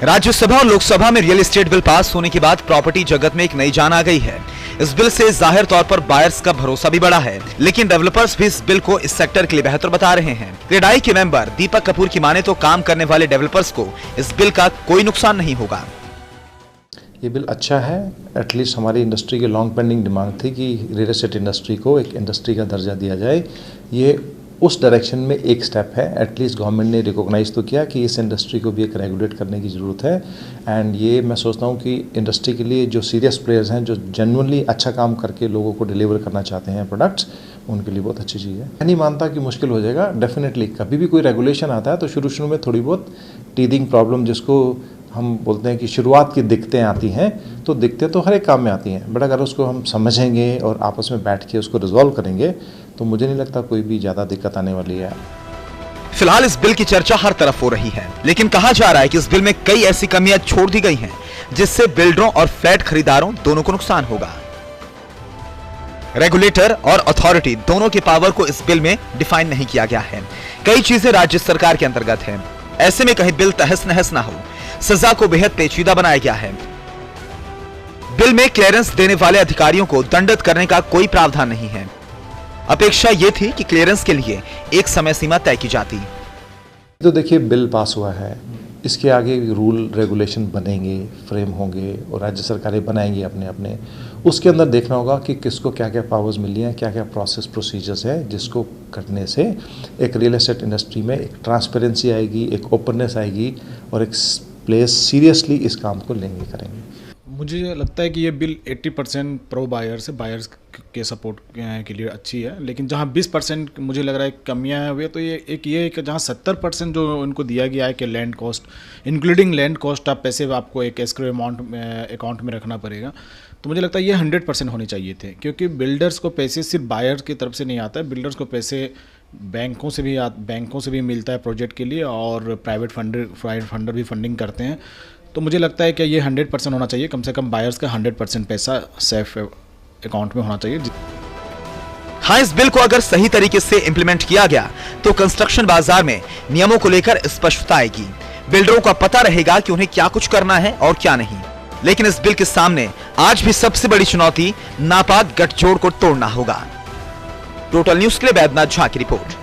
राज्यसभा और लोकसभा में real estate bill pass होने के बाद प्रॉपर्टी जगत में एक नई जान आ गई है। इस बिल से जाहिर तौर पर बायर्स का भरोसा भी बढ़ा है, लेकिन डेवलपर्स भी इस बिल को इस सेक्टर के लिए बेहतर बता रहे हैं। क्रेडाई के मेंबर दीपक कपूर की माने तो काम करने वाले डेवलपर्स को इस बिल का कोई नुकसान नहीं होगा। ये बिल अच्छा है। एटलीस्ट हमारी इंडस्ट्री की लॉन्ग पेंडिंग डिमांड थी कि रियल एस्टेट इंडस्ट्री को एक इंडस्ट्री का दर्जा दिया जाए। ये उस डायरेक्शन में एक स्टेप है। एटलीस्ट गवर्नमेंट ने रिकॉग्नाइज तो किया कि इस इंडस्ट्री को भी एक रेगुलेट करने की ज़रूरत है। एंड ये मैं सोचता हूँ कि इंडस्ट्री के लिए जो सीरियस प्लेयर्स हैं, जो जेन्युइनली अच्छा काम करके लोगों को डिलीवर करना चाहते हैं प्रोडक्ट्स, उनके लिए बहुत अच्छी चीज़ है। मैं नहीं मानता कि मुश्किल हो जाएगा। डेफिनेटली कभी भी कोई रेगुलेशन आता है तो शुरू में थोड़ी बहुत टीदिंग प्रॉब्लम, जिसको हम बोलते हैं कि शुरुआत की दिक्कतें आती हैं, तो दिक्कतें तो हर एक काम में आती हैं, बट अगर उसको हम समझेंगे और आपस में बैठ के उसको रिजॉल्व करेंगे तो मुझे नहीं लगता कोई भी ज़्यादा दिक्कत आने वाली है। फिलहाल इस बिल की चर्चा हर तरफ हो रही है, लेकिन कहा जा रहा है कि इस बिल में कई ऐसी कमियां छोड़ दी गई हैं जिससे बिल्डरों और फ्लैट खरीदारों दोनों को नुकसान होगा। रेगुलेटर और अथॉरिटी दोनों के पावर को इस बिल में डिफाइन नहीं किया गया है। कई चीजें राज्य सरकार के अंतर्गत है। ऐसे में कहीं बिल तहस नहस ना हो, सजा को बेहद पेचीदा बनाया गया है। बिल में क्लियरेंस देने वाले अधिकारियों को दंडित करने का कोई प्रावधान नहीं है। अपेक्षा यह थी कि क्लियरेंस के लिए एक समय सीमा तय की जाती। तो देखिए, बिल पास हुआ है, इसके आगे रूल रेगुलेशन बनेंगे, फ्रेम होंगे और राज्य सरकारें बनाएंगी अपने अपने। उसके अंदर देखना होगा कि किसको क्या क्या पावर्स मिली हैं, क्या क्या प्रोसेस प्रोसीजर्स है, जिसको करने से एक रियल एस्टेट इंडस्ट्री में एक ट्रांसपेरेंसी आएगी, एक ओपननेस आएगी और एक प्लेस सीरियसली इस काम को लेंगे करेंगे। मुझे लगता है कि ये बिल 80% प्रो बायर्स है, बायर्स के सपोर्ट के लिए अच्छी है, लेकिन जहाँ 20% मुझे लग रहा है कमियाँ हैं हुई, तो ये कि जहाँ 70% जो उनको दिया गया है कि land cost including land cost आप पैसे आपको एक एस्क्रो अकाउंट में रखना पड़ेगा, तो मुझे लगता है ये 100% होने चाहिए थे, क्योंकि बिल्डर्स को पैसे सिर्फ बायर्स की तरफ से नहीं आता है। बिल्डर्स को पैसे बैंकों से भी मिलता है प्रोजेक्ट के लिए, और प्राइवेट फंडर भी फंडिंग करते हैं। तो मुझे लगता है कि ये 100% होना चाहिए। कम से कम बायर्स का 100% पैसा सेफ अकाउंट में होना चाहिए। हाँ, इस बिल को अगर सही तरीके से इंप्लीमेंट किया गया तो कंस्ट्रक्शन बाजार में नियमों को लेकर स्पष्टता आएगी। बिल्डरों को पता रहेगा कि उन्हें क्या कुछ करना है और क्या नहीं। लेकिन इस बिल के सामने आज भी सबसे बड़ी चुनौती नापाक गठजोड़ को तोड़ना होगा। टोटल न्यूज के लिए वैद्यनाथ झा की रिपोर्ट।